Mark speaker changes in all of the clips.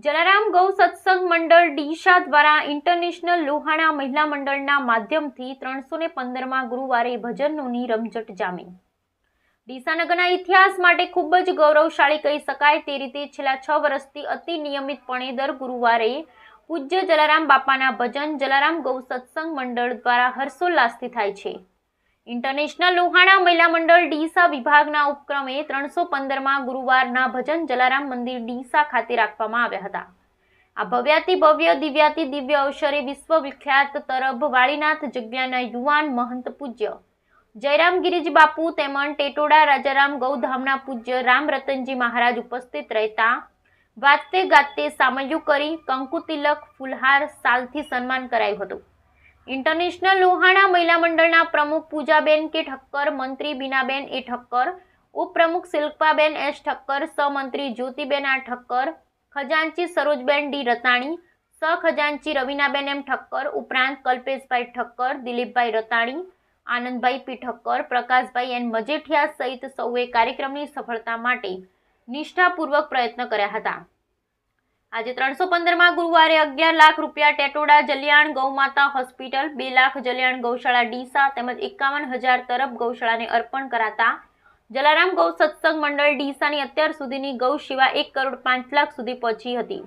Speaker 1: જલારામ ગૌ સત્સંગ મંડળ ડીસા દ્વારા ઇન્ટરનેશનલ લોહાણા મહિલા મંડળના માધ્યમથી 315માં ગુરુવારે ભજનોની રમઝટ જામી। ડીસા નગરના ઇતિહાસ માટે ખૂબ જ ગૌરવશાળી કહી શકાય તે રીતે છેલ્લા 6 વર્ષથી અતિ નિયમિતપણે દર ગુરુવારે પૂજ્ય જલારામ બાપાના ભજન જલારામ ગૌ સત્સંગ મંડળ દ્વારા હર્ષોલ્લાસથી થાય છે। ઇન્ટરનેશનલ લોહાણા મહિલા મંડળ ડીસા વિભાગના ઉપક્રમે 315માં ગુરુવારના ભજન જલારામ મંદિર ડીસા ખાતે રાખવામાં આવ્યા હતા। આ ભવ્યાતિ ભવ્ય દિવ્યાતિ દિવ્ય અવસરે વિશ્વ વિખ્યાત તરફ વાળીનાથ જગ્યાના યુવાન મહંત પૂજ્ય જયરામ ગિરિજી બાપુ તેમજ ટેટોડા રાજારામ ગૌધામના પૂજ્ય રામ રતનજી મહારાજ ઉપસ્થિત રહેતા વાતે ગાતે સામયું કરી કંકુ તિલક ફુલહાર સાલથી સન્માન કરાયું હતું। ઇન્ટરનેશનલ લોહાણા મહિલા મંડળના પ્રમુખ પૂજાબેન કે ઠક્કર, મંત્રી બીનાબેન એ ઠક્કર, ઉપપ્રમુખ શિલ્પાબેન એસ ઠક્કર, સહમંત્રી જ્યોતિબેન આ ઠક્કર, ખજાનચી સરોજબેન ડી રતાણી, સહખજાનચી રવીનાબેન એમ ઠક્કર, ઉપરાંત કલ્પેશભાઈ ઠક્કર, દિલીપભાઈ રતાણી, આનંદભાઈ પી ઠક્કર, પ્રકાશભાઈ એન મજેઠિયા સહિત સૌએ કાર્યક્રમની સફળતા માટે નિષ્ઠાપૂર્વક પ્રયત્ન કર્યા હતા। આજે 315માં ગુરુવારે 11 લાખ રૂપિયા ટેટોડા જલિયાણ ગૌમાતા હોસ્પિટલ, 2 લાખ જલિયાણ ગૌશાળા ડીસા તેમજ 51,000 તરફ ગૌશાળાને અર્પણ કરાતા જલારામ ગૌ સત્સંગ મંડળ ડીસાની અત્યાર સુધીની ગૌ સેવા 1 કરોડ 5 લાખ સુધી પહોંચી હતી।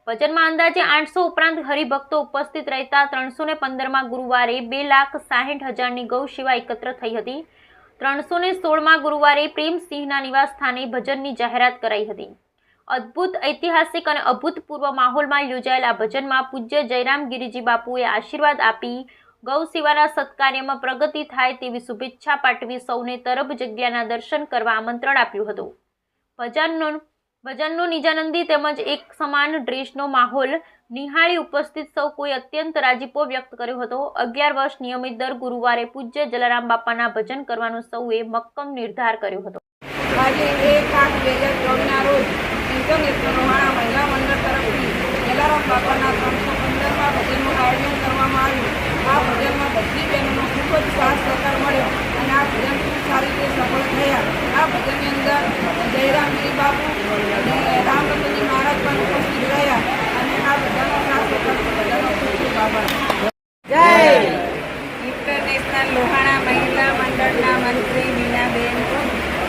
Speaker 1: ભજનમાં અંદાજે 800 ઉપરાંત હરિભક્તો ઉપસ્થિત રહેતા 315માં ગુરુવારે 2,60,000ની ગૌ સેવા એકત્ર થઈ હતી। 316માં ગુરુવારે પ્રેમસિંહના નિવાસ સ્થાને ભજનની જાહેરાત કરાઈ હતી। અદ્ભુત ઐતિહાસિક અને અભૂતપૂર્વ માહોલમાં યોજાયેલ આ ભજનમાં પૂજ્ય જયરામ ગિરિજી બાપુએ આશીર્વાદ આપી ગૌ સેવાના સત્કાર્યમાં પ્રગતિ થાય તેવી શુભેચ્છા પાઠવી સૌને તરફ જગ્યાના દર્શન કરવા આમંત્રણ આપ્યું હતું। ભજનનો નિજાનંદી તેમજ એક સમાન ડ્રેસનો માહોલ નિહાળી ઉપસ્થિત સૌ કોઈ અત્યંત રાજીપો વ્યક્ત કર્યો હતો। 11 વર્ષ નિયમિત દર ગુરુવારે પૂજ્ય જલારામ બાપાના ભજન કરવાનો સૌએ મક્કમ નિર્ધાર કર્યો હતો।
Speaker 2: આજે 1/8/2013ના રોજ ઇન્ટરનેશનલ લોહાણા મહિલા મંડળ તરફથી જલારામ બાપાના 315માં ભજનનું આયોજન કરવામાં આવ્યું। આ ભજનમાં બધી બહેનોનો ખૂબ જ સાથ સહકાર મળ્યો અને આ ભજન ખૂબ સારી રીતે સફળ થયા। આ ભજનની અંદર જયરામગીરી બાપુ અને રામ રતનજી મહારાજ પણ ઉપસ્થિત રહ્યા અને આ બધાનો સાથ સહકાર બધાનો ખૂબ ખૂબ આભાર। જય ઇન્ટરનેશનલ લોહાણા મહિલા મંડળના મંત્રી બીનાબેન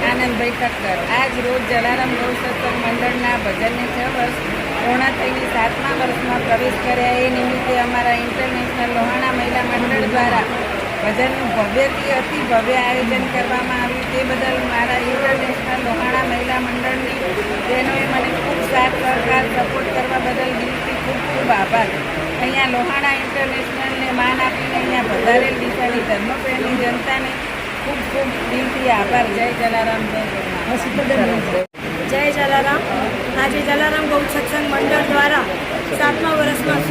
Speaker 2: આનંદભાઈ ઠક્કર આજ રોજ જલારામ ગૌ સત્સંગ મંડળના ભજનને 6 વર્ષ પૂર્ણ થઈને 7મા વર્ષમાં પ્રવેશ કર્યા। એ નિમિત્તે અમારા ઇન્ટરનેશનલ લોહાણા મહિલા મંડળ દ્વારા ભજનનું ભવ્યથી અતિ ભવ્ય આયોજન કરવામાં આવ્યું। તે બદલ મારા ઇન્ટરનેશનલ લોહાણા મહિલા મંડળની બહેનોએ મને ખૂબ સાથ સહકાર સપોર્ટ કરવા બદલ દિલથી ખૂબ ખૂબ આભાર। અહીંયા લોહાણા ઇન્ટરનેશનલને માન આપીને અહીંયા પધારેલ ડીસાની ધર્મપ્રેમી જનતાને ખૂબ ખૂબ દિલથી આભાર। જય જલારામ,
Speaker 3: જય જલારામ। આજે જલારામ ગૌ સત્સંગ મંડળ દ્વારા 7મા વર્ષમાં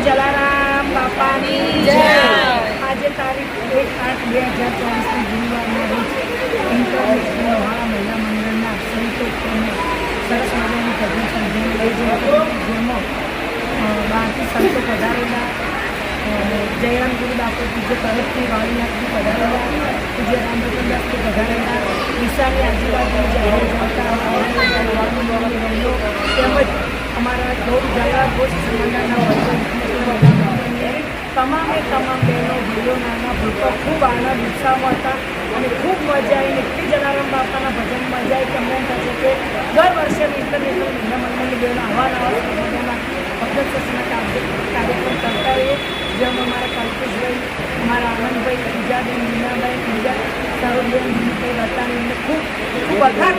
Speaker 3: જલારામ બાપાની જય। આજે તારીખ 1/8/2024 ગુરુવારના રોજ ઇન્ટરનેશનલ લોહાણા મહિલા મંડળના સંતોષને સરસ મજાની ભજન સંધ્યાને લઈ જવા જેમાં 12 સંતો પધારેલા, જયરામ ગુરુ બાપુ પૂજ્ય તરફથી વાળીનાથથી પધારેલા, પૂજ્ય રામરતનદાસથી પધારેલા, ડીસાની આજુબાજુ જાહેર જનતા તેમજ અમારા જલારામ ગૌ સત્સંગ મંડળના તમામે તમામ બહેનો ભાઈઓ નાના ભૂતો ખૂબ આનંદ ઉત્સાહમાં હતા અને ખૂબ મજા આવીને એટલી જલારામ બાપાના ભજન મજા આવી કે અમને એમ થશે કે દર વર્ષે ઇન્ટરનેશનલ મહિલા મંડળની બહેનો આવા મજાના ભગત સત્સંગના કાર્યક્રમ કરતા રહીએ। જેમાં અમારા કલ્પેશભાઈ, અમારા આનંદભાઈ, પૂજાબેન, મીનાભાઈ, પૂજા સરોજબેન, દિલીપભાઈ રતાણી એમને ખૂબ ખૂબ અથાગ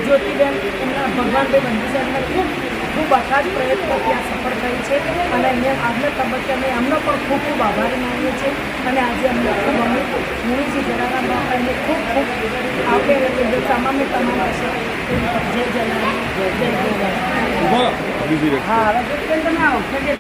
Speaker 3: જ્યોતિબેન એમના ભગવાનભાઈ બંધુસાહેબને ખૂબ અથાગ પ્રયત્નો ત્યાં સફળ થઈ છે અને અહીંયા આગલા તબક્કે અમે એમનો પણ ખૂબ ખૂબ આભારી માનીએ છીએ અને આજે અમને ખૂબ અમે મુનિજી જલારામ બાપાને ખૂબ ખૂબ આપે તમામે તમામ હશે। જય જલારામ, જય જલારામ।
Speaker 4: બીજી વ્યક્તિ
Speaker 3: હા હવે તમે આવો